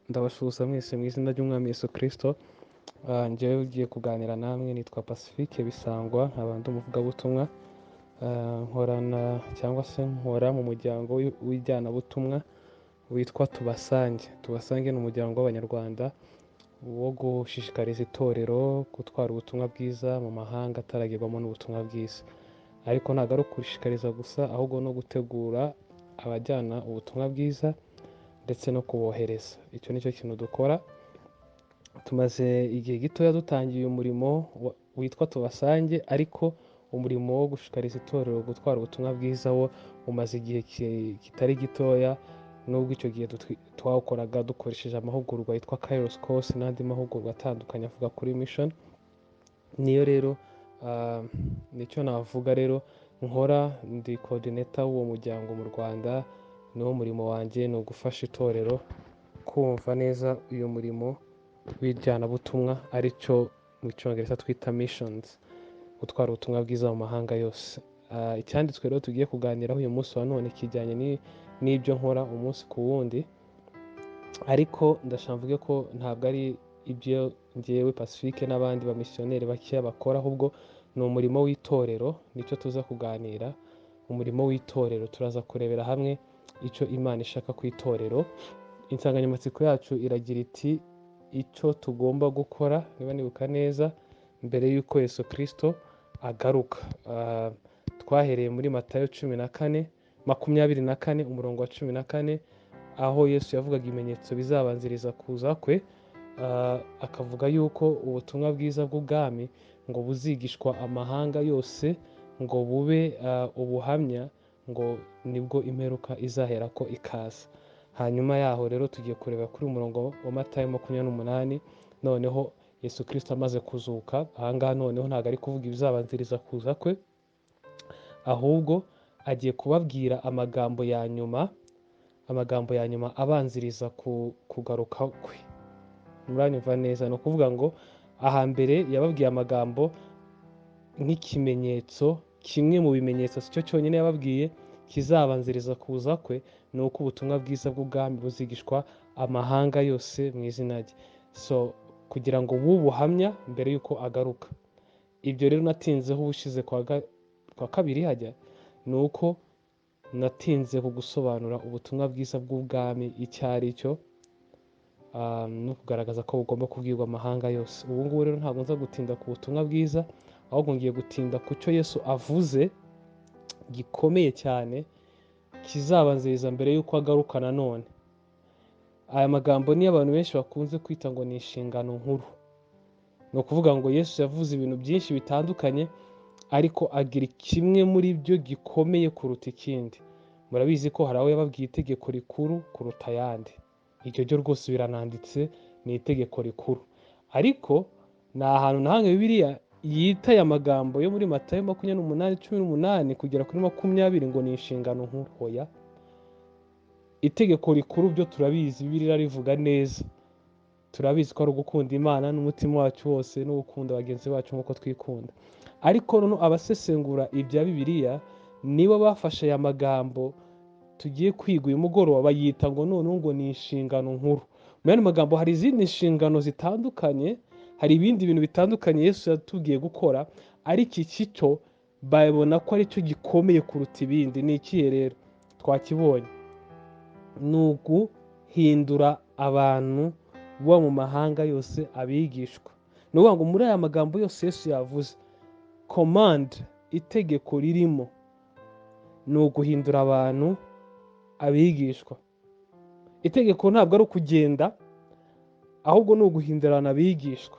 Ndabasuhuza mwese mu izina ry'Umwami Yesu Kristo. Njyewe ugiye kuganira namwe nitwa Pacifique Bisangwa, nkaba ndi umuvugabutumwa. Nkorana cyangwa se nkora mu muryango w'ijyanabutumwa witwa Tubasange. Tubasange ni umuryango w'Abanyarwanda wo gushishikariza itorero gutwara ubutumwa bwiza mu mahanga ataragerwamo n'ubutumwa bwiza. Ariko ntabwo ari ukushishikariza gusa, ahubwo no gutegura abajyana ubutumwa bwiza ndetse no kubohereza. Icyo ni cyo kintu dukora. Tumaze igihe gitoya dutangiye umurimo witwa Tubasange, ariko umurimo wo gushishikariza itorero gutwara ubutumwa bwiza wo umaze igihe kitari gitoya, nubwo icyo gihe twawukoraga dukoresheje amahugurwa yitwa Kairos Course n'andi mahugurwa atandukanye avuga kuri mission. Niyo rero nicyo navuga rero nkora, ndi coordinator w'uwo muryango mu Rwanda. Niwo murimo wanjye, ni ugufasha itorero kumva neza uyu murimo w'ijyanabutumwa, aricyo mu cyongereza twita missions, gutwara ubutumwa bwiza mu mahanga yose. Icyanditswe rero tugiye kuganiraho uyu munsi wa none kijyanye n'ibyo nkora umunsi ku wundi, ariko ndashaka mvuge ko ntabwo ari ibyo njyewe Pacifique n'abandi bamisiyoneri bakeya bakora, ahubwo ni umurimo w'itorero. Nicyo tuza kuganira, umurimo w'itorero. Turaza kurebera hamwe icyo Imana ishaka ku itorero. Insanganyamatsiko yacu iragira iti icyo tugomba gukora, niba nibuka neza, mbere y'uko Yesu Kristo agaruka. Twahereye muri Matayo 24 umurongo wa 14, aho Yesu yavugaga ibimenyetso bizabanziriza kuza kwe. Akavuga yuko ubutumwa bwiza bw'ubwami ngo buzigishwa amahanga yose, ngo bube ubuhamya, ngo nibwo imperuka izahera ko ikaza. Hanyuma yaho rero tugiye kureba kuri umurongo wa Matayo 28, noneho Yesu Kristo amaze kuzuka. Ahangaha noneho ntabwo ari kuvuga ibizabanziriza kuza kwe, ahubwo agiye kubabwira amagambo ya nyuma abanziriza kugaruka kwe. Muranyumva neza? Ni ukuvuga ngo ahambere yababwiye amagambo nk'ikimenyetso, kimwe mu bimenyetso, si cyo cyonyine yababwiye kizabanziriza kuza kwe, ni uko ubutumwa bwiza bw'ubwami buzigishwa amahanga yose mu izina rye. Kugira ngo bubuhamya mbere y'uko agaruka. Ibyo rero natinzeho ubushize kwa kabiri hajya, ni uko natinze ku gusobanura ubutumwa bwiza bw'ubwami icyo ari cyo, no kugaragaza ko bugomba kubwirwa amahanga yose. Ubu ngubu rero ntabwo nza gutinda ku butumwa bwiza, ahubwo ngiye gutinda ku cyo Yesu avuze gikomeye cyane kizabanziriza mbere y'uko agaruka nanone. Aya magambo niyo abantu benshi bakunze kwita ngo ni inshingano nkuru. Ni ukuvuga ngo Yesu yavuze ibintu byinshi bitandukanye, ariko agira kimwe muri byo gikomeye kuruta ikindi. Murabizi ko hari aho yababwiye itegeko rikuru kuruta ayandi. Iryo ryo rwose birananditse, ni itegeko rikuru. Ariko ni ahantu na hamwe Bibiliya yita aya magambo yo muri Matayo 28:18 kugera kuri 20 ngo ni inshingano nkuru. Hoya, itegeko rikuru byo turabizi, Bibiliya rivuga neza. Turabizi ko ari ugukunda Imana n'umutima wacu wose, no gukunda bagenzi bacu nk'uko twikunda. Ariko noneho abasesengura ibya Bibiliya nibo bafashe aya magambo tugiye kwiga uyu mugoroba, bayita ngo noneho ngo ni inshingano nkuru. Mu yandi magambo, hari izindi nshingano zitandukanye, hari ibindi bintu bitandukanye Yesu yatubwiye gukora, ariko iki cyo babona ko ari cyo gikomeye kuruta ibindi. Ni ikihe rero? Twakibonye. Ni uguhindura abantu bo mu mahanga yose abigishwa. Ni ukuvuga ngo muri aya magambo yose Yesu yavuze, command, itegeko ririmo, ni uguhindura abantu abigishwa. Itegeko ntabwo ari ukugenda, ahubwo ni uguhindura abantu abigishwa.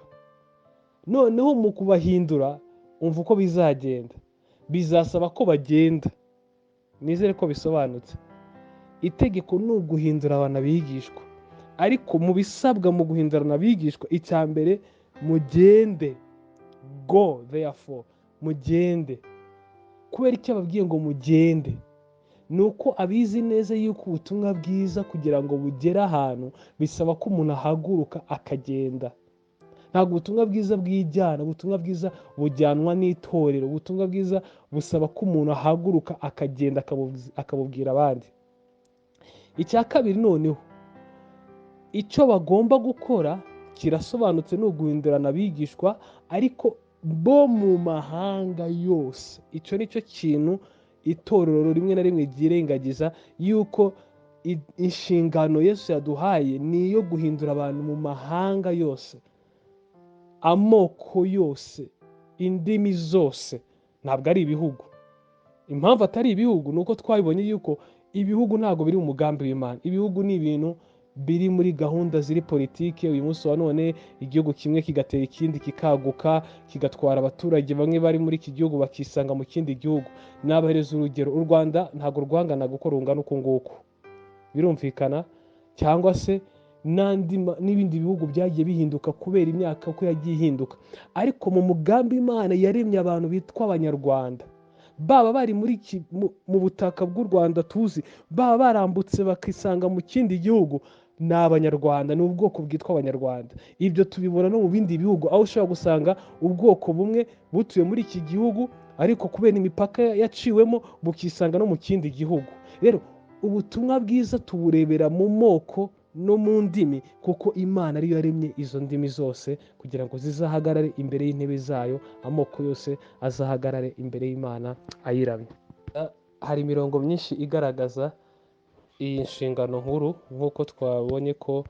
Noneho mu kubahindura, umva uko bizagenda. Bizasaba ko bagenda. Nizere ko bisobanutse. Itegeko ni uguhindura abantu abigishwa, ariko mu bisabwa mu guhindura abantu abigishwa, icya mbere, mugende. Go therefore, mugende. Kubera icyo ababwiye ngo mugende, ni uko abizi neza yuko ubutumwa bwiza kugira ngo bugere ahantu bisaba ko umuntu ahaguruka akagenda. Ntabwo ubutumwa bwiza bwijyana, ubutumwa bwiza bujyanwa n'itorero. Ubutumwa bwiza busaba ko umuntu ahaguruka akagenda akabubwira abandi. Icya kabiri noneho, icyo bagomba gukora kirasobanutse, ni uguhindurana abigishwa ariko bo mu mahanga yose. Icyo ni cyo kintu itorero rimwe na rimwe ryirengagiza, yuko inshingano Yesu yaduhaye ni iyo guhindura abantu mu mahanga yose, amoko yose, indimi zose, ntabwo ari ibihugu. Impamvu atari ibihugu ni uko twabibonye yuko ibihugu ntabwo biri mu mugambi w'Imana. Ibihugu ni ibintu biri muri gahunda ziri politike. Uyu munsi wa none igihugu kimwe kigatera ikindi, kikaguka, kigatwara abaturage bamwe bari muri iki gihugu bakisanga mu kindi gihugu. Nabahereza urugero, u Rwanda ntabwo rwanganaga uko rungana uku nguku, birumvikana, cyangwa se n'ibindi bihugu byagiye bihinduka kubera imyaka uko yagiye ihinduka. Ariko mu mugambi Imana yaremye abantu bitwa Abanyarwanda, baba bari mu butaka bw'u Rwanda tuzi, baba barambutse bakisanga mu kindi gihugu, ni Abanyarwanda, ni ubwoko bwitwa Abanyarwanda. Ibyo tubibona no mu bindi bihugu, aho ushobora gusanga ubwoko bumwe butuye muri iki gihugu, ariko kubera imipaka yaciwemo bukisanga no mu kindi gihugu. Rero ubutumwa bwiza tuburebera mu moko no mu ndimi, kuko Imana ariyo yaremye izo ndimi zose kugira ngo zizahagarare imbere y'intebe zayo, amoko yose azahagarare imbere y'Imana ayiramye. Hari imirongo myinshi igaragaza iyi nshingano nkuru, nk'uko twabonye ko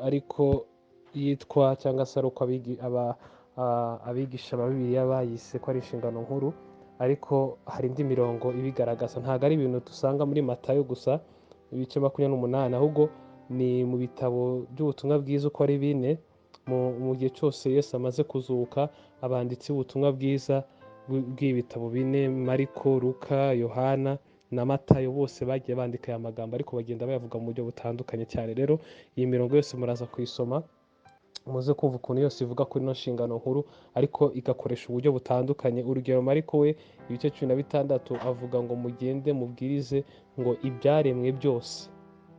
ariko yitwa, cyangwa se ari uko abigisha ba Bibiliya bayise ko ari inshingano nkuru, ariko hari indi mirongo ibigaragaza. Ntabwo ari ibintu dusanga muri Matayo gusa ibice 28, ahubwo ni mu bitabo by'ubutumwa bwiza uko ari 4. Mu gihe cyose Yesu amaze kuzuka, abanditsi b'ubutumwa bwiza bw'ibitabo 4, Mariko, Luka, Yohana na Matayo, bose bagiye bandika aya magambo, ariko bagenda bayavuga mu buryo butandukanye cyane. Rero iyi mirongo yose muraza kuyisoma, muze kumva ukuntu yose ivuga kuri ino nshingano nkuru, ariko igakoresha uburyo butandukanye. Urugero, Mariko we ibice 16 avuga ngo mugende mubwirize ngo ibyaremwe byose.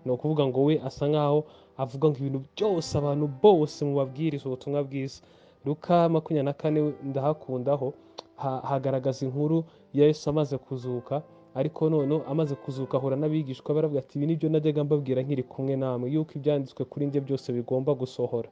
Ni ukuvuga ngo we asa nkaho avuga ngo ibintu byose, abantu bose mubabwiriza ubutumwa bwiza. Luka 24 ndahakundaho, hagaragaza inkuru ya Yesu amaze kuzuka, ariko none amaze kuzuka ahura n'abigishwa, baravuga ati ibi nibyo najyaga mbabwira nkiri kumwe namwe, yuko ibyanditswe kuri njye byose bigomba gusohora.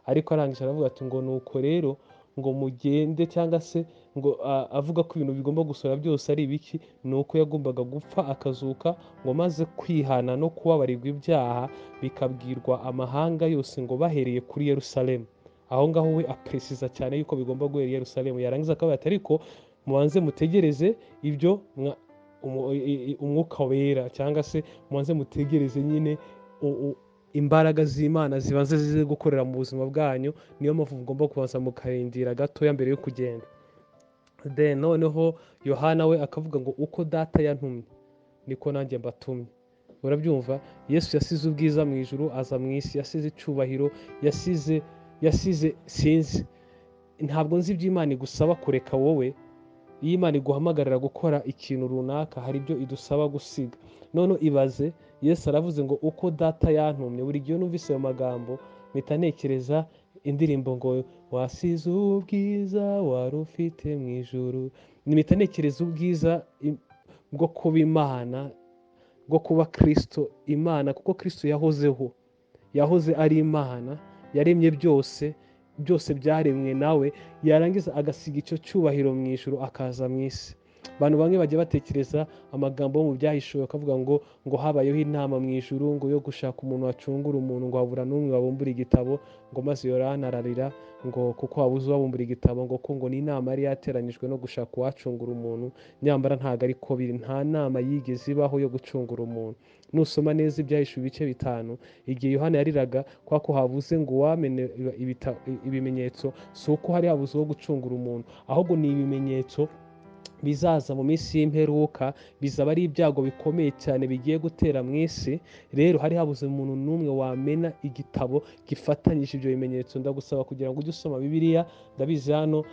Ariko arangije aravuga ati ngo nuko rero ngo mugende, cyangwa se ngo avuga ko ibintu bigomba gusohora byose ari ibiki, ni uko yagombaga gupfa akazuka, ngo maze kwihana no kubabarirwa ibyaha bikabwirwa amahanga yose, ngo bahereye kuri Yerusalemu. Aho ngaho we apresiza cyane yuko bigomba guhera i Yerusalemu. Yarangiza akavuga ati ariko mubanze mutegereze ibyo umwuka wera, cyangwa se mubanze mutegereze nyine imbaraga z'Imana zibanze zize gukorera mu buzima bwanyu. Niyo mpamvu mugomba kubanza mukarindira gatoya mbere yo kugenda. Then noneho Yohana we akavuga ngo uko data yantumye niko nanjye mbatumye. Urabyumva? Yesu yasize ubwiza mu ijuru aza mu isi, yasize icyubahiro, yasize sinzi, ntabwo nzi ibyo Imana igusaba kureka wowe. Iyo Imana iguhamagarira gukora ikintu runaka, hari ibyo idusaba gusiga. None ibaze, Yesu aravuze ngo uko data yantumye. Buri gihe numvise ayo magambo mpita ntekereza indirimbo ngo wasize ubwiza wari ufite mu ijuru. Mpita ntekereza ubwiza bwo kuba Imana, bwo kuba Kristo Imana, kuko Kristo yahoze ari Imana, yaremye byose byaremwe nawe, yarangiza agasiga icyo cyubahiro mu ijuru akaza mu isi. Abantu bamwe bajya batekereza amagambo mu byahishuwe, akavuga ngo habayeho inama mu ijuru, ngo yo gushaka umuntu wacungura umuntu, ngo habura n'umwe wabumbura igitabo, ngo maze Yohana ararira ngo kuko habuze uwabumbura igitabo, ngo ni inama yari yateranyijwe no gushaka uwacungura umuntu. Nyambara ntabwo ariko biri, nta nama yigeze ibaho yo gucungura umuntu. Nusoma neza ibyahishuwe ibice 5, igihe Yohana yariraga kwa ko habuze ngo uwamene ibimenyetso, si uko hari habuze uwo gucungura umuntu, ahubwo ni ibimenyetso bizaza mu minsi y'imperuka, bizaba ari ibyago bikomeye cyane bigiye gutera mu isi. Rero hari habuze umuntu n'umwe wamena igitabo gifatanyije ibyo bimenyetso. Ndagusaba kugira ngo ujye usoma Bibiliya, ndabizi hano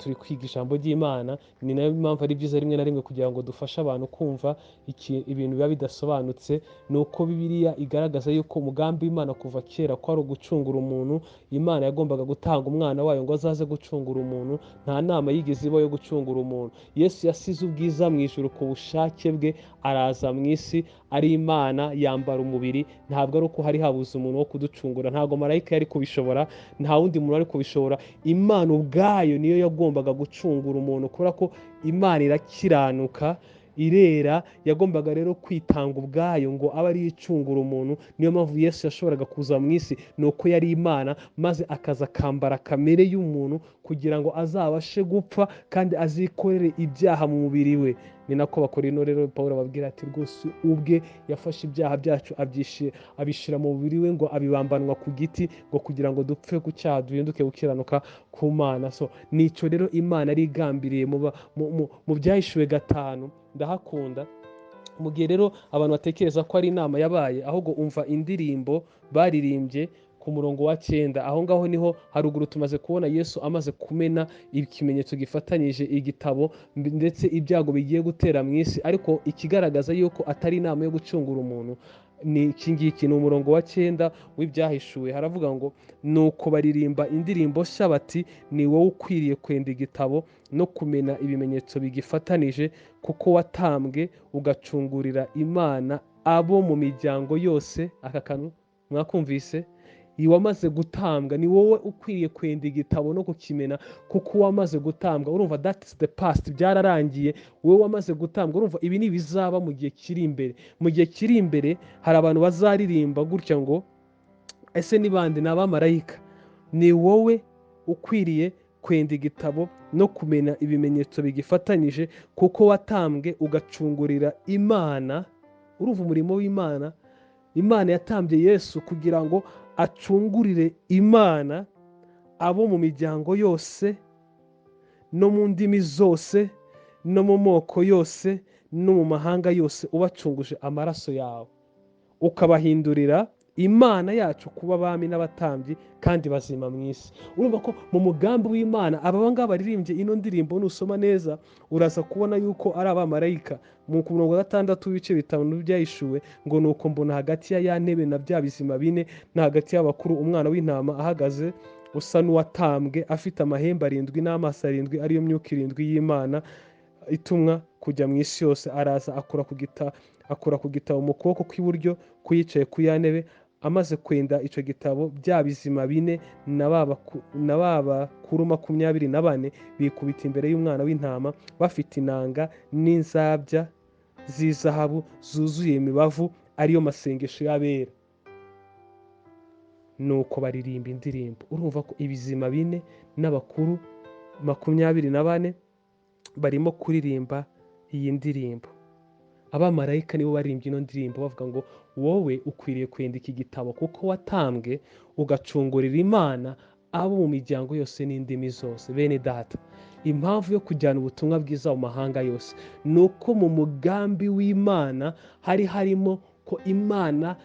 turi kwiga ijambo ry'Imana, ni nayo mpamvu ari byiza rimwe na rimwe kugira ngo dufashe abantu kumva ibintu biba bidasobanutse. Ni uko Bibiliya igaragaza yuko umugambi w'Imana kuva kera ko ari ugucungura umuntu. Imana yagombaga gutanga umwana wayo ngo azaze gucungura umuntu, nta nama yigeze ibaho yo gucungura umuntu. Yesu yasize ubwiza mu ijuru ku bushake bwe, araza mu isi, ari Imana yambara umubiri, ntabwo ari uko hari habuze umuntu wo kuducungura, ntabwo marayika yari kubishobora, nta wundi muntu wari kubishobora. Imana ubwayo niyo yagombaga gucungura umuntu, kubera ko Imana irakiranuka, irera, yagombaga rero kwitanga ubwayo ngo abe ariyo icungura umuntu. Niyo mpamvu Yesu yashoboraga kuza mu isi, ni uko yari Imana, maze akaza akambara kamere y'umuntu kugira ngo azabashe gupfa kandi azikorere ibyaha mu mubiri we. Ni nako Abakorinto rero Pawulo ababwira ati rwose ubwe yafashe ibyaha byacu abishyira mu mubiri we, ngo abibambanwa ku giti, ngo kugira ngo dupfe ku cyaha duhinduke gukiranuka ku Mana. So nicyo rero Imana yari igambiriye mu Byahishuwe 5. Ndahakunda mu gihe rero abantu batekereza ko ari inama yabaye, ahubwo umva indirimbo baririmbye ku murongo wa 9. Aho ngaho niho haruguru tumaze kubona Yesu amaze kumena ikimenyetso gifatanyije igitabo, ndetse ibyago bigiye gutera mu isi. Ariko ikigaragaza yuko atari inama yo gucungura umuntu ni iki ngiki, ni umurongo wa 9 w'Ibyahishuwe. Haravuga ngo nuko baririmba indirimbo nshya bati, ni wowe ukwiriye kwenda igitabo no kumena ibimenyetso bigifatanije, kuko watambwe ugacungurira Imana abo mu miryango yose. Aka kantu mwakumvise? Wamaze gutambwa, ni wowe ukwiriye kwenda igitabo no kukimena, kuko wamaze gutambwa. Urumva that's the past, byararangiye, wowe wamaze gutambwa. Urumva ibi ni bizaba mu gihe kiri imbere. Mu gihe kiri imbere hari abantu bazaririmba gutya ngo ese ni bande? Ni abamarayika. Ni wowe ukwiriye kwenda igitabo no kumena ibimenyetso bigifatanyije, kuko watambwe ugacungurira Imana. Urumva umurimo w'Imana. Imana yatambye Yesu kugira ngo acungurire Imana abo mu miryango yose no mu ndimi zose no mu moko yose no mu mahanga yose, ubacunguje amaraso yawe, ukabahindurira Imana yacu kuba abami n'abatambyi kandi bazima mu isi. Urumva ko mu mugambi w'Imana aba ngaba baririmbye ino ndirimbo, nusoma neza uraza kubona yuko ari abamarayika. Mu murongo wa 6 w'ibice 5 Byahishuwe ngo nuko mbona hagati ya ntebe na bya bizima bine na hagati y'abakuru umwana w'intama ahagaze, usa n'uwatambwe, afite amahembe 7 n'amaso 7, ariyo myuka 7 y'Imana itumwa kujya mu isi yose. Araza akora ku gitabo mu kuboko kw'iburyo kuyicaye ku ya ntebe. Amaze kwenda icyo gitabo, bya bizima bine na ba bakuru 24 bikubita imbere y'umwana w'intama, bafite inanga n'inzabya z'izahabu zuzuye imibavu, ariyo masengesho y'abera. Nuko baririmba indirimbo. Urumva ko ibizima bine n'abakuru 24 barimo kuririmba iyi ndirimbo. Abamarayika nibo baririmbye ino ndirimbo bavuga ngo wowe ukwiriye kwenda iki gitabo, kuko watambwe ugacungurira Imana abo mu miryango yose n'indimi zose. Bene data, impamvu yo kujyana ubutumwa bwiza mu mahanga yose ni uko mu mugambi w'Imana hari harimo ko Imana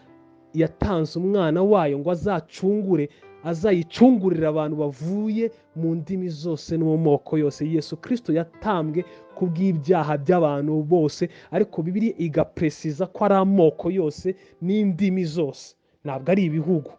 yatanze umwana wayo ngo azayicungurira abantu bavuye mu ndimi zose no mu moko yose. Yesu Kristo yatambwe kubw'ibyaha by'abantu bose, ariko Bibiliya igapresiza ko ari amoko yose n'indimi zose, ntabwo ari ibihugu,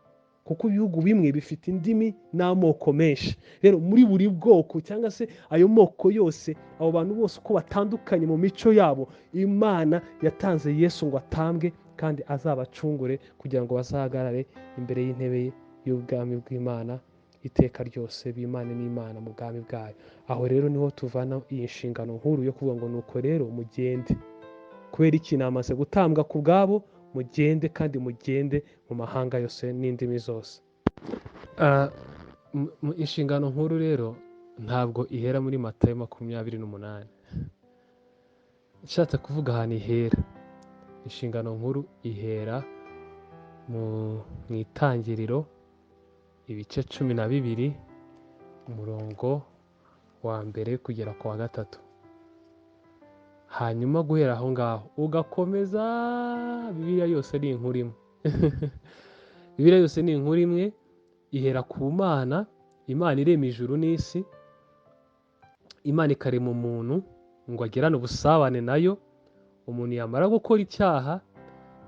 kuko ibihugu bimwe bifite indimi n'amoko menshi. Rero muri buri bwoko cyangwa se ayo moko yose, abo bantu bose uko batandukanye mu mico yabo, Imana yatanze Yesu ngo atambwe kandi azabacungure kugira ngo bazahagarare imbere y'intebe ye y'ubwami bw'Imana iteka ryose, b'Imana n'Imana mu bwami bwayo. Aho rero niho tuvana iyi nshingano nkuru yo kuvuga ngo nuko rero mugende, kubera iki? Namaze gutambwa ku bwabo, mugende kandi mugende mu mahanga yose n'indimi zose. Inshingano nkuru rero ntabwo ihera muri Matayo 28. Nshatse kuvuga ahantu ihera, inshingano nkuru ihera mu Itangiriro ibice 12 umurongo wa 1 kugera ku wa 3. Hanyuma guhera aho ngaho ugakomeza, Bibiliya yose ni inkuru imwe. Bibiliya yose ni inkuru imwe, ihera ku Mana. Imana irema ijuru n'isi, Imana ikarema umuntu ngo agirane ubusabane nayo. Umuntu yamara gukora icyaha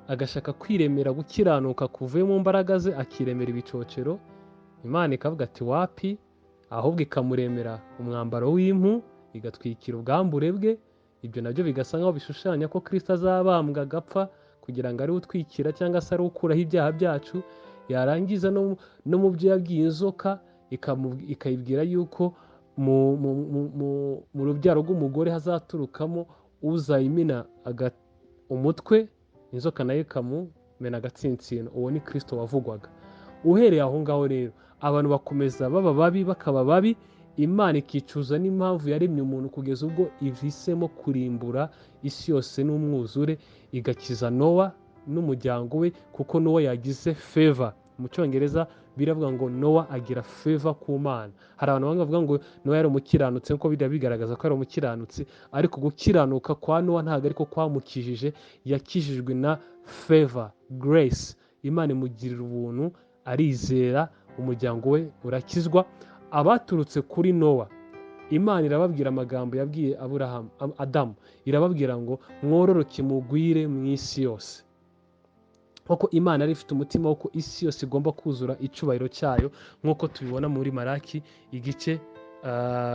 agashaka kwiremera gukiranuka kuvuye mu mbaraga ze, akiremera ibicocero, Imana ikavuga ati wapi, ahubwo ikamuremera umwambaro w'impu, igatwikira ubwambure bwe. Ibyo nabyo bigasa nkaho bishushanya ko Kristo azabambwa agapfa kugira ngo ari utwikira cyangwa se ari ukuraho ibyaha byacu, yarangiza no mu byo yabwiye inzoka ikayibwira yuko mu rubyaro rw'umugore hazaturukamo uzayimena umutwe, inzoka nayo ikamumena agatsinsino. Uwo ni Kristo wavugwaga. Uhereye aho ngaho rero abantu bakomeza baba babi bakaba babi, Imana ikicuza n'impamvu yaremye umuntu kugeza ubwo ivisemo kurimbura isi yose n'umwuzure, igakiza Nowa n'umuryango we, kuko Nowa yagize favor. Mu Cyongereza biravuga ngo Nowa agira favor ku Mana. Hari abantu bamwe bavuga ngo Nowa yari umukiranutsi, kuko bigaragaza ko ari umukiranutsi, ariko gukiranuka kwa Nowa ntabwo ariko kwamukijije. Yakijijwe na favor, grace. Imana imugirira ubuntu, arizera, umuryango we urakizwa. Abaturutse kuri Nowa, Imana irababwira amagambo yabwiye Adamu, irababwira ngo mwororoke mugwire mu isi yose. Kuko Imana yari ifite umutima wo ko isi yose igomba kuzura icyubahiro cyayo, nk'uko tubibona muri Malaki igice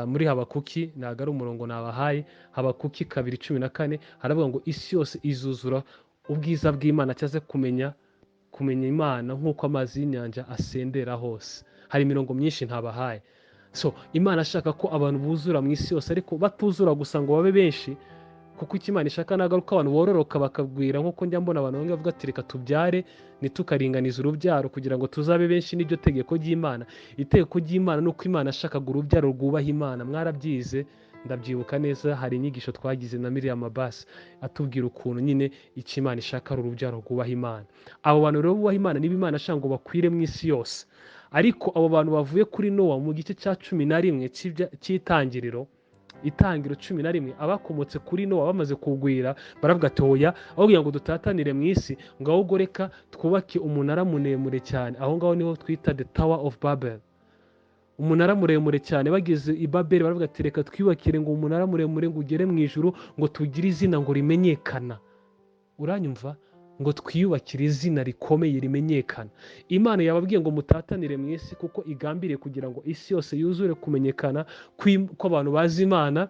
muri Habakuki, ntabwo ari umurongo nabahaye, Habakuki 2:14 haravuga ngo isi yose izuzura ubwiza bw'Imana, cyaze kumenya Imana nk'uko amazi y'inyanja asendera hose. Hari imirongo myinshi ntabahaye. So Imana ashaka ko abantu buzura mu isi yose, ariko batuzura gusa ngo babe benshi, kuko icyo Imana ishaka ntabwo ari uko abantu bororoka bakagwira, nk'uko njya mbona abantu bamwe bavuga ati reka tubyare ntitukaringanize urubyaro kugira ngo tuzabe benshi. N'iryo tegeko ry'Imana. Itegeko ry'Imana ni uko Imana ashakaga urubyaro rwubaha Imana. Mwarabyize, ndabyibuka neza, hari inyigisho twagize na Miriam Abbas atubwira ukuntu nyine icyo Imana ishaka ari urubyaro rwubaha Imana. Abo bantu rero bubaha Imana niba Imana ashaka ngo bakwire mu isi yose. Ariko abo bantu bavuye kuri Nowa mu gice cya 11 cy'Itangiriro, Itangiriro 11, abakomotse kuri Nowa bamaze kugwira baravuga ati oya, aho kugira ngo dutatanire mu isi, ngo ahubwo reka twubake umunara muremure cyane. Aho ngaho niho twita the Tower of Babel, umunara muremure cyane. Bageze i Babeli baravuga ati reka twiyubakire ngo umunara muremure ngo ugere mu ijuru, ngo tugire izina ngo rimenyekana. Uranyumva? Ngo twiyubakire izina rikomeye rimenyekana. Imana yababwiye ngo mutatanire mu isi, kuko igambiriye kugira ngo isi yose yuzure kumenyekana ko abantu bazi Imana.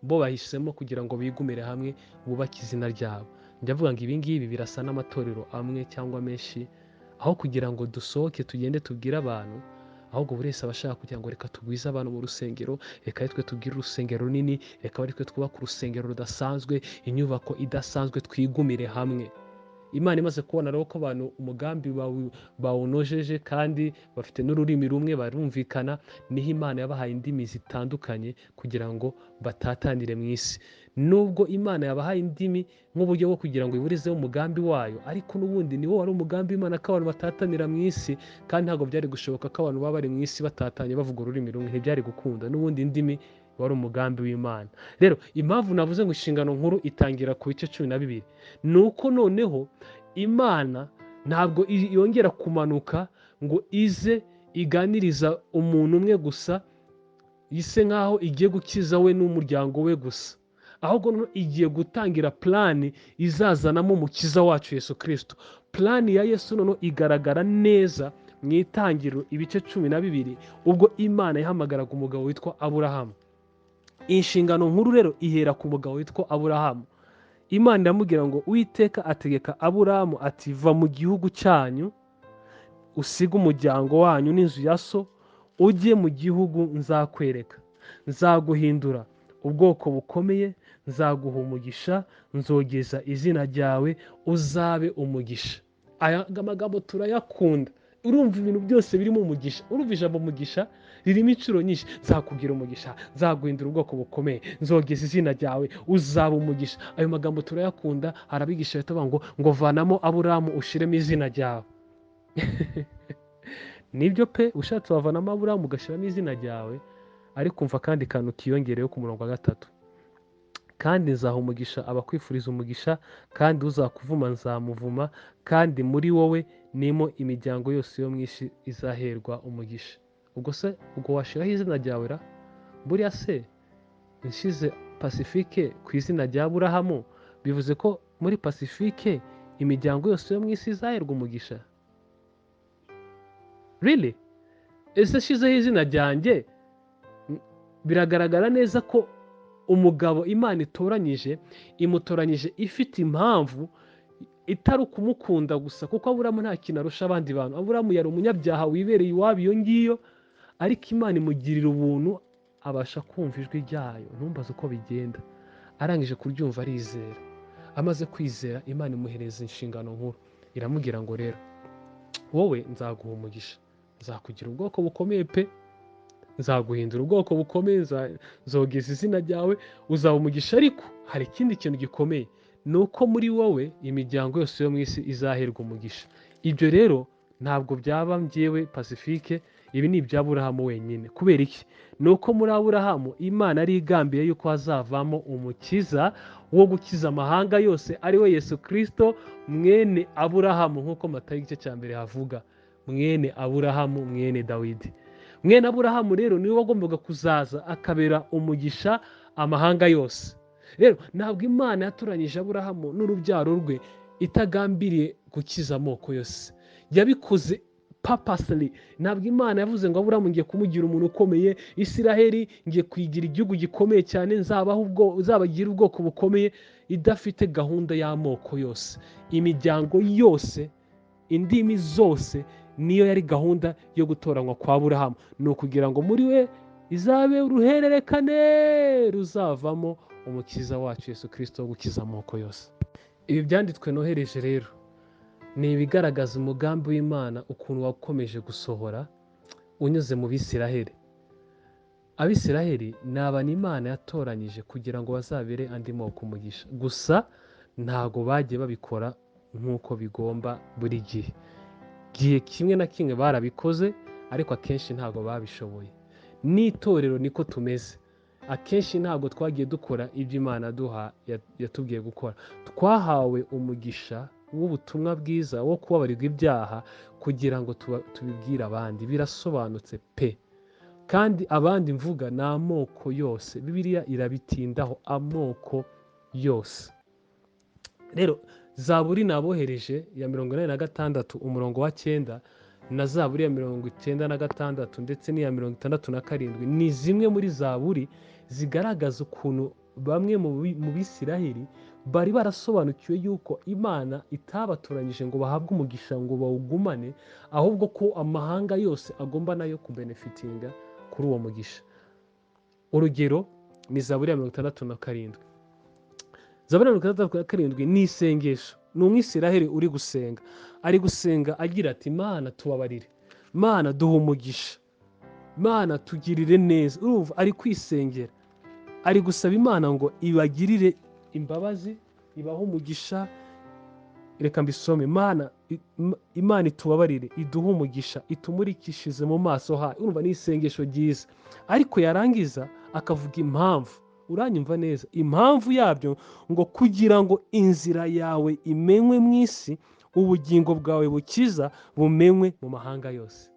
Bo bahisemo kugira ngo bigumire hamwe bubake izina ryabo. Ndavuga ngo ibi ngibi birasa n'amatorero amwe cyangwa menshi, aho kugira ngo dusohoke tugende tubwire abantu, ahubwo buri wese abashaka kugira ngo reka tugwize abantu mu rusengero, reka twe tugire urusengero runini, reka twe twubaka urusengero rudasanzwe, inyubako idasanzwe, twigumire hamwe. Imana imaze kubona rero ko abantu umugambi bawunojeje kandi bafite n'ururimi rumwe, barumvikana, niho Imana yabahaye indimi zitandukanye kugira ngo batatanire mu isi. Nubwo Imana yabahaye indimi nk'uburyo bwo kugira ngo iburizeho umugambi wayo, ariko n'ubundi niwo wari umugambi w'Imana ko abantu batatanira mu isi, kandi ntabwo byari gushoboka ko abantu baba bari mu isi batatanye bavuga ururimi rumwe, ntibyari gukunda. N'ubundi indimi wari umugambi w'Imana. Rero impamvu navuze ngo inshingano nkuru itangira ku bice 12, ni uko noneho Imana ntabwo yongera kumanuka ngo ize iganiriza umuntu umwe gusa, yise nk'aho igiye gukiza we n'umuryango we gusa, ahubwo igiye gutangira plani izazanamo umukiza wacu Yesu Kristo. Plani ya Yesu noneho igaragara neza mu Itangiriro ibice 12, ubwo Imana yahamagaraga umugabo witwa Aburahamu. Inshingano nkuru rero ihera ku mugabo witwa Aburahamu. Imana iramubwira ngo Uwiteka ategeka Aburahamu ati va mu gihugu cyanyu, usiga umuryango wanyu n'inzu ya so, ujye mu gihugu nzakwereka. Nzaguhindura ubwoko bukomeye, nzaguha umugisha, nzogeza izina ryawe, uzabe umugisha. Aya magambo turayakunda. Urumva ibintu byose birimo umugisha. Urumva ijambo umugisha ririmo inshuro nyinshi. Nzakubwira umugisha, nzaguhindura ubwoko bukomeye, nzogeza izina ryawe, uzaba umugisha. Ayo magambo turayakunda. Arabigisha bitavuga ngo vanamo Aburahamu ushiremo izina ryawe. Nibyo pe, ushatse wavanamo Aburahamu ugashiramo izina ryawe, ariko umva kandi kantu kiyongereyeho ku murongo wa 3. Kandi nzaha umugisha abakwifuriza umugisha, kandi uzakuvuma nzamuvuma, kandi muri wowe nimo imiryango yose yo mu isi izaherwa umugisha. Ubwo washiraho izina ryawe ra? Buriya se nshize Pacifique ku izina rya Aburahamu, bivuze ko muri Pacifique imiryango yose yo mu isi izaherwa umugisha? Really? Ese shizeho izina ryanjye, biragaragara neza ko umugabo Imana imutoranyije ifite impamvu itari ukumukunda gusa, kuko Aburahamu nta kintu arusha abandi bantu. Aburahamu yari umunyabyaha wibereye iwabo iyo ngiyo, ariko Imana imugirira ubuntu, abasha kumva ijwi ryayo. Ntumbaze uko bigenda. Arangije kuryumva arizera. Amaze kwizera, Imana imuhereza inshingano nkuru. Iramubwira ngo rero, wowe nzaguha umugisha, nzakugira ubwoko bukomeye pe, nzaguhindura ubwoko bukomeye, nzogeza izina ryawe, uzaba umugisha. Ariko hari ikindi kintu gikomeye, ni uko muri wowe imiryango yose yo mu isi izaherwa umugisha. Ibyo rero ntabwo byaba njyewe Pacifique, ibi ni ibya Aburahamu wenyine. Kubera iki? Ni uko muri Aburahamu Imana yari igambiye yuko hazavamo umukiza wo gukiza amahanga yose, ari we Yesu Kristo mwene Aburahamu, nk'uko Matayo igice cya mbere havuga, mwene Aburahamu mwene Dawidi. Mwene Aburahamu rero niwe wagombaga kuzaza akabera umugisha amahanga yose. Rero ntabwo Imana yatoranyije Aburahamu n'urubyaro rwe itagambiriye gukiza amoko yose. Yabikoze purposely. Ntabwo Imana yavuze ngo Aburahamu ngiye kumugira umuntu ukomeye, Isiraheli ngiye kuyigira igihugu gikomeye cyane, nzabagira ubwoko bukomeye, idafite gahunda y'amoko yose, imiryango yose, indimi zose. Niyo yari gahunda yo gutoranywa kwa Aburahamu, ni ukugira ngo muri we izabe uruhererekane ruzavamo umukiza wacu Yesu Kristo wo gukiza amoko yose. Ibi byanditswe nohereje rero ni ibigaragaza umugambi w'Imana ukuntu wakomeje gusohora unyuze mu Bisiraheli. Abisiraheli ni abantu Imana yatoranyije kugira ngo bazabere andi moko umugisha, gusa ntago bagiye babikora nk'uko bigomba buri gihe. Gihe kimwe na kimwe barabikoze, ariko akenshi ntago babishoboye. N'itorero niko tumeze. Akenshi ntabwo twagiye dukora ibyo Imana yatubwiye gukora. Twahawe umugisha w'ubutumwa bwiza wo kubabarirwa ibyaha kugira ngo tubibwire abandi. Birasobanutse pe. Kandi abandi mvuga ni amoko yose. Bibiliya irabitindaho, amoko yose. Rero Zaburi nabohereje ya 86 umurongo wa 9 na Zaburi ya 96 ndetse n'iya 67 ni zimwe muri Zaburi zigaragaza ukuntu bamwe mu Bisiraheli bari barasobanukiwe yuko Imana itabatoranyije ngo bahabwe umugisha ngo bawugumane, ahubwo ko amahanga yose agomba nayo kubenefitinga kuri uwo mugisha. Urugero ni Zaburi ya 67. Zaburi ya 67 ni isengesho. Ni Umwisiraheli uri gusenga. Ari gusenga agira ati, Mana tubabarire, Mana duha umugisha, Mana tugirire neza. Urumva ari kwisengera, ari gusaba Imana ngo ibagirire imbabazi, ibaho umugisha. Reka mbisome. Imana itubabarire, iduhe umugisha, itumurikishize mu maso hayo. Urumva ni isengesho ryiza. Ariko yarangiza akavuga impamvu. Uranyumva neza? Impamvu yabyo ngo kugira ngo inzira yawe imenywe mu isi, ubugingo bwawe bukiza bumenywe mu mahanga yose.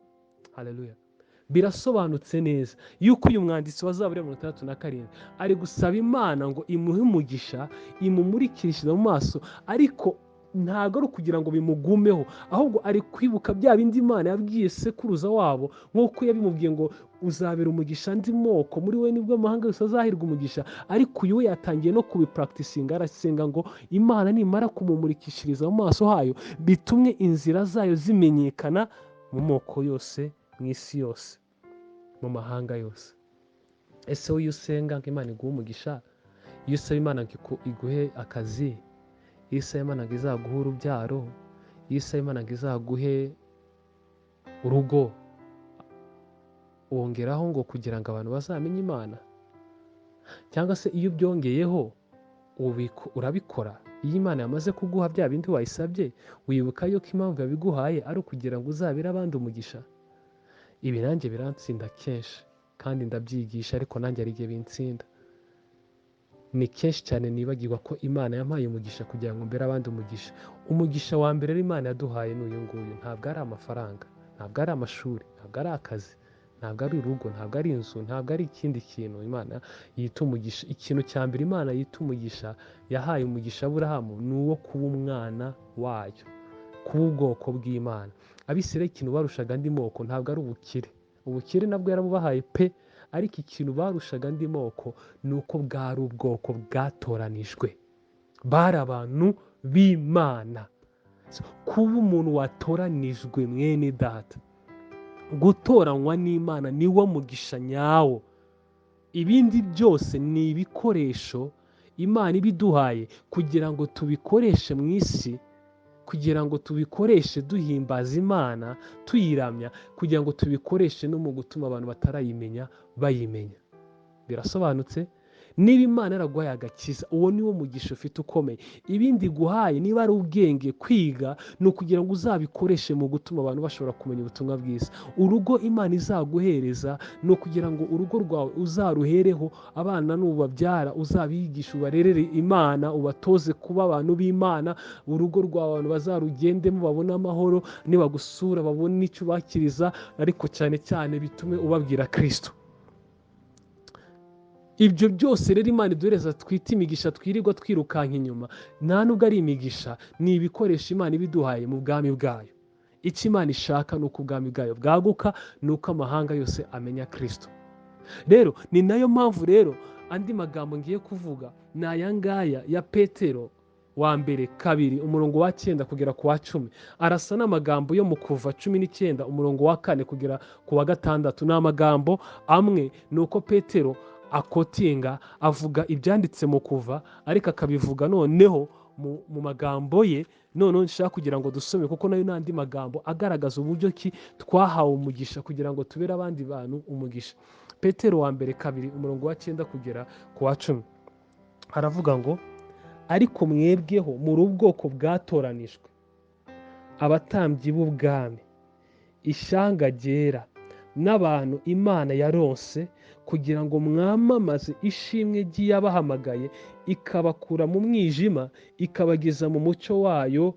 Haleluya. Birasobanutse neza yuko uyu mwanditsi wa Zaburi ya 67 ari gusaba Imana ngo imuhe umugisha, imumurikishije mu maso, ariko ntago ari kugira ngo bimugumeho, ahubwo ari kwibuka bya bindi Imana yabwiye sekuruza wabo, nk'uko yabimubwiye ngo uzabera umugisha andi moko, muri we nibwo amahanga yose azahirwa umugisha. Ariko uyu we yatangiye no kubipracticinga, arasenga ngo Imana nimara kumumurikishiriza mu maso hayo, bitumwe inzira zayo zimenyekana mu moko yose, mu isi yose, mu mahanga yose. Ese uyu usenga ngo Imana iguhe umugisha, iyo usaba Imana ngo iguhe akazi, iyo usaba Imana ngo izaguhe urubyaro, iyo usaba Imana ngo izaguhe urugo, wongeraho ngo kugira ngo abantu bazamenye Imana? Cyangwa se iyo ubyongeyeho urabikora? Iyo Imana yamaze kuguha bya bindi wayisabye, wibuka yuko impamvu yabiguhaye ari ukugira ngo uzabere abandi umugisha? Ibi nanjye biransinda kenshi kandi ndabyigisha, ariko nanjye ari igihe binsinda. Ni kenshi cyane nibagirwa ko Imana yampaye umugisha kugira ngo mbere abandi umugisha. Umugisha wa mbere Imana yaduhaye n'uyu nguyu. Ntabwo ari amafaranga, ntabwo ari amashuri, ntabwo ari akazi, ntabwo ari urugo, ntabwo ari inzu, ntabwo ari ikindi kintu Imana yita umugisha. Ikintu cya mbere Imana yita umugisha, yahaye umugisha Aburahamu, ni uwo kuba umwana wayo, kuba ubwoko bw'Imana. Abisirayeli ikintu barushaga andi moko ntabwo ari ubukire. Ubukire nabwo yarabubahaye pe, ariko ikintu barushaga andi moko ni uko bwari ubwoko bwatoranijwe. Bari abantu b'Imana. kuba umuntu watoranijwe mwene data, gutoranywa n'Imana niwo mugisha nyawo. Ibindi byose ni ibikoresho Imana ibiduhaye kugira ngo tubikoreshe mu isi, kugira ngo tubikoreshe duhimbaza Imana, tuyiramya, kugira ngo tubikoreshe no mu gutuma abantu batarayimenya bayimenya. Birasobanutse? Niba Imana yaraguhaye agakiza, uwo niwo mugisha ufite ukomeye. Ibindi guhaye niba ari ubwenge, kwiga, ni ukugira ngo uzabikoreshe mu gutuma abantu bashobora kumenya ubutumwa bwiza. Urugo Imana izaguhereza ni ukugira ngo urugo rwawe uzaruhereho, abana nubabyara uzabigisha, ubarerere Imana, ubatoze kuba abantu b'Imana. Urugo rwawe abantu bazarugendemo babone amahoro, nibagusura babone icyo ubakiriza, ariko cyane cyane bitume ubabwira Kristo. Ibyo byose rero Imana iduhereza twita imigisha twirirwa twirukanka inyuma, nta nubwo ari imigisha, ni ibikoresho Imana ibiduhaye mu bwami bwayo. Icyo Imana ishaka ni uko ubwami bwayo bwaguka, ni uko amahanga yose amenya Kristo. Rero ni nayo mpamvu rero andi magambo ngiye kuvuga ni aya ngaya ya Petero wa mbere 2 umurongo wa 9 kugera ku wa 10. Arasa n'amagambo yo mu Kuva 19 umurongo wa 4 kugera ku wa 6. Ni amagambo amwe, ni uko Petero akotinga avuga ibyanditse mu Kuva, ariko akabivuga noneho mu magambo ye. Noneho nshaka kugira ngo dusome, kuko nayo n'andi magambo agaragaza uburyo ki twahawe umugisha kugira ngo tubere abandi bantu umugisha. Petero wa mbere 2 umurongo wa 9 kugera ku wa 10 haravuga ngo, ariko mwebweho muri ubwoko bwatoranijwe, abatambyi b'ubwami, ishyanga ryera, n'abantu Imana yaronse, kugira ngo mwamamaze ishimwe ry'iyabahamagaye ikabakura mu mwijima ikabageza mu mucyo wayo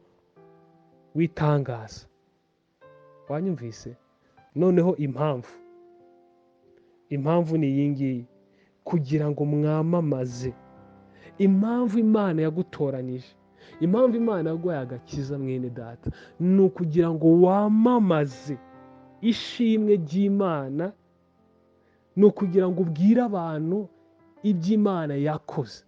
w'itangaza. Wanyumvise? Noneho impamvu ni iyi ngiyi, kugira ngo mwamamaze. Impamvu Imana yagutoranije, impamvu Imana yaguhaye agakiza mwene data, ni ukugira ngo wamamaze ishimwe ry'Imana, ni ukugira ngo ubwire abantu iby'Imana yakoze.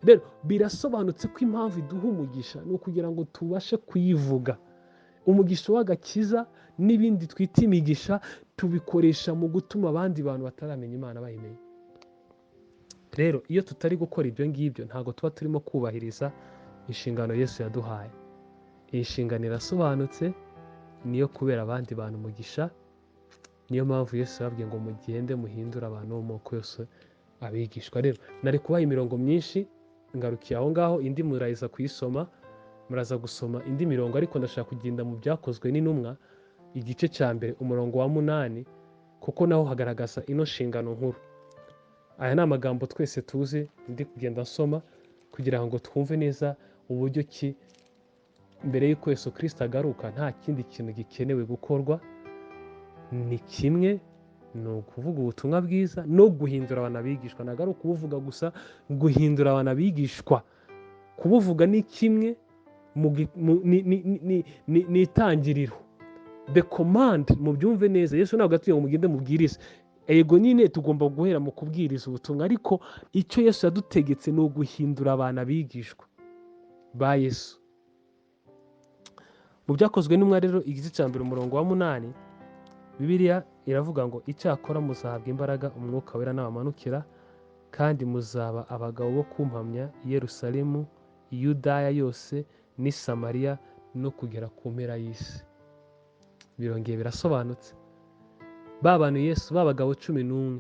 Rero birasobanutse ko impamvu iduha umugisha ni ukugira ngo tubashe kuyivuga. Umugisha w'agakiza n'ibindi twita imigisha tubikoresha mu gutuma abandi bantu bataramenya Imana bayimenya. Rero iyo tutari gukora ibyo ngibyo, ntabwo tuba turimo kubahiriza inshingano Yesu yaduhaye. Iyi nshingano irasobanutse, niyo kubera abandi bantu umugisha. Niyo mpamvu Yesu yababwiye ngo mugende muhindure abantu bo mu moko yose abigishwa. Rero nari kubaha imirongo myinshi, ngarukiye aho ngaho, indi muraza kuyisoma, muraza gusoma indi mirongo, ariko ndashaka kugenda mu Byakozwe n'Intumwa igice cya mbere umurongo wa 8, kuko naho hagaragaza ino nshingano nkuru. Aya ni amagambo twese tuzi, ndi kugenda nsoma kugira ngo twumve neza uburyo ki mbere y'uko Yesu Kristo agaruka nta kindi kintu gikenewe gukorwa. Ni kimwe, ni ukuvuga ubutumwa bwiza no guhindura abantu abigishwa. Ntabwo ari ukubuvuga gusa, guhindura abantu abigishwa. Kubuvuga ni kimwe, ni itangiriro. The command, mubyumve neza, Yesu ntabwo atuye ngo mugende mubwirize. Ego nyine tugomba guhera mu kubwiriza ubutumwa, ariko icyo Yesu yadutegetse ni uguhindura abantu abigishwa ba Yesu. Mu Byakozwe n'Intumwa rero igice cya mbere umurongo wa 8, Bibiliya iravuga ngo, icyakora muzahabwa imbaraga umwuka wera nabamanukira, kandi muzaba abagabo bo kumpamya i Yerusalemu, i Yudaya yose n'i Samariya no kugera ku mpera y'isi. Birongeye birasobanutse. Ba bantu Yesu, ba bagabo 11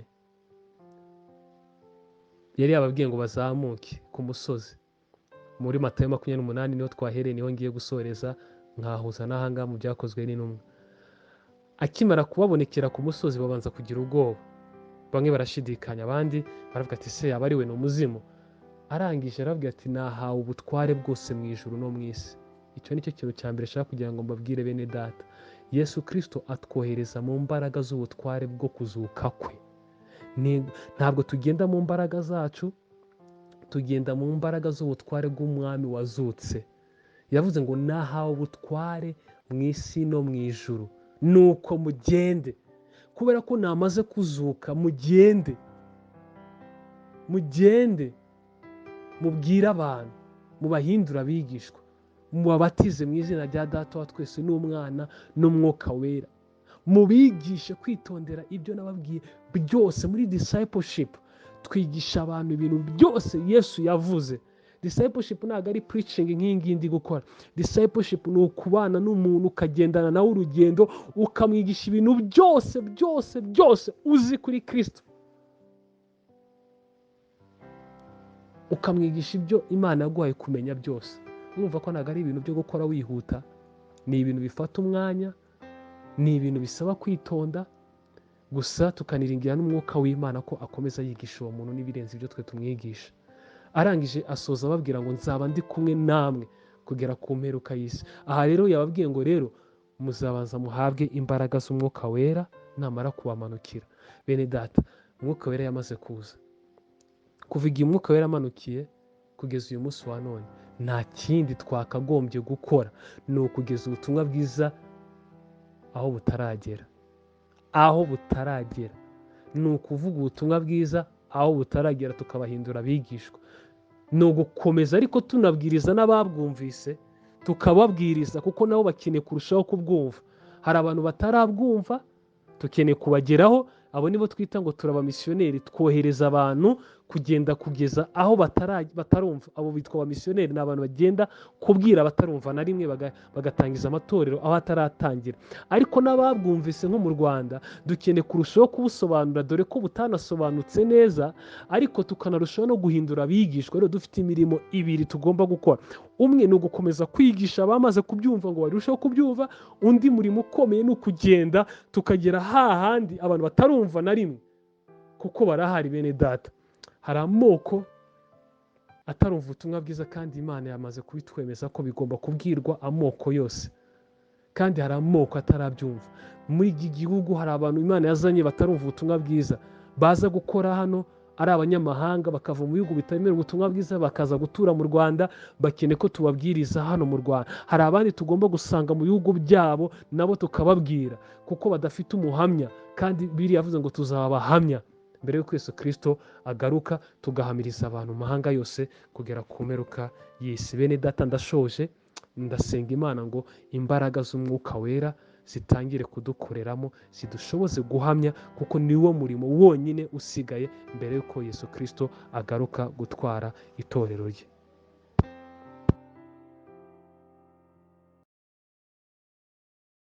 yari yababwiye ngo bazamuke ku musozi. Muri Matayo 28 niho twahereye, niho ngiye gusoreza, nkahuza n'ahangaha mu Byakozwe n'Intumwa. Akimara kubabonekera ku musozi babanza kugira ubwoba, bamwe barashidikanya, abandi baravuga ati se yaba ari we ni umuzimu. Arangije aravuga ati nahawe ubutware bwose mu ijuru no mu isi. Icyo nicyo kintu cya mbere nshaka kugira ngo mbabwire bene data. Yesu Kristo atwohereza mu mbaraga z'ubutware bwo kuzuka kwe. Ntabwo tugenda mu mbaraga zacu, tugenda mu mbaraga z'ubutware bw'umwami wazutse. Yavuze ngo nahawe ubutware mu isi no mu ijuru, nuko mugende. Kubera ko namaze kuzuka, mugende mubwire abantu, mubahindura abigishwa. mubabatize mu izina rya Data wa twese n'Umwana n'Umwuka wera, mubigishe kwitondera ibyo nababwiye byose. Muri discipleship twigisha abantu ibintu byose Yesu yavuze. Discipleship ntabwo ari preaching nk'iyi ngiyi ndi gukora. Discipleship ni ukubana n'umuntu ukagendana nawe urugendo, ukamwigisha ibintu byose byose byose uzi kuri Kristo, ukamwigisha ibyo Imana yaguhaye kumenya byose. Urumva ko ntabwo ari ibintu byo gukora wihuta, ni ibintu bifata umwanya, ni ibintu bisaba kwitonda, gusa tukaniringira n'Umwuka w'Imana ko akomeza yigisha uwo muntu n'ibirenze ibyo twe tumwigisha. Arangije asoza ababwira ngo nzaba ndi kumwe namwe kugera ku mperuka y'isi. Aha rero yababwiye ngo rero muzabanza muhabwe imbaraga z'Umwuka wera namara kubamanukira. Bene data, Umwuka wera yamaze kuza. Kuva igihe Umwuka wera amanukiye kugeza uyu munsi wa none, nta kindi twakagombye gukora ni ukugeza ubutumwa bwiza aho butaragera. Aho butaragera ni ukuvuga ubutumwa bwiza aho butaragera, tukabahindura abigishwa. Ni ugukomeza ariko tunabwiriza n'ababwumvise, tukababwiriza kuko nabo bakeneye kurushaho kubwumva. Hari abantu batarabwumva, tukeneye kubageraho. Abo nibo twita ngo turabamisiyoneri, twohereza abantu kugenda kugeza aho batarumva. Abo bitwa abamisiyoneri, ni abantu bagenda kubwira abatarumva na rimwe, bagatangiza amatorero aho ataratangira. Ariko n'ababwumvise nko mu Rwanda dukeneye kurushaho kubusobanura, dore ko butanasobanutse neza, ariko tukanarushaho no guhindura abigishwa. Rero dufite imirimo ibiri tugomba gukora. Umwe ni ugukomeza kwigisha abamaze kubyumva ngo barusheho kubyumva, undi murimo ukomeye ni ukugenda tukagera hahandi abantu batarumva na rimwe, kuko barahari bene data. Hari amoko atarumva ubutumwa bwiza, kandi Imana yamaze kubitwemeza ko bigomba kubwirwa amoko yose, kandi hari amoko atarabyumva. Muri iki gihugu hari abantu Imana yazanye batarumva ubutumwa bwiza, baza gukora hano ari abanyamahanga, bakava mu bihugu bitemera ubutumwa bwiza bakaza gutura mu Rwanda, bakeneye ko tubabwiriza hano mu Rwanda. Hari abandi tugomba gusanga mu bihugu byabo nabo tukababwira, kuko badafite umuhamya, kandi Bibiliya yavuze ngo tuzaba abahamya mbere y'uko Yesu Kristo agaruka, tugahamiriza abantu mu mahanga yose kugera ku mperuka y'isi. Bene data, ndashoje. Ndasenga Imana ngo imbaraga z'Umwuka wera zitangire kudukoreramo, zidushoboze guhamya, kuko niwo murimo wonyine usigaye mbere y'uko Yesu Kristo agaruka gutwara itorero rye.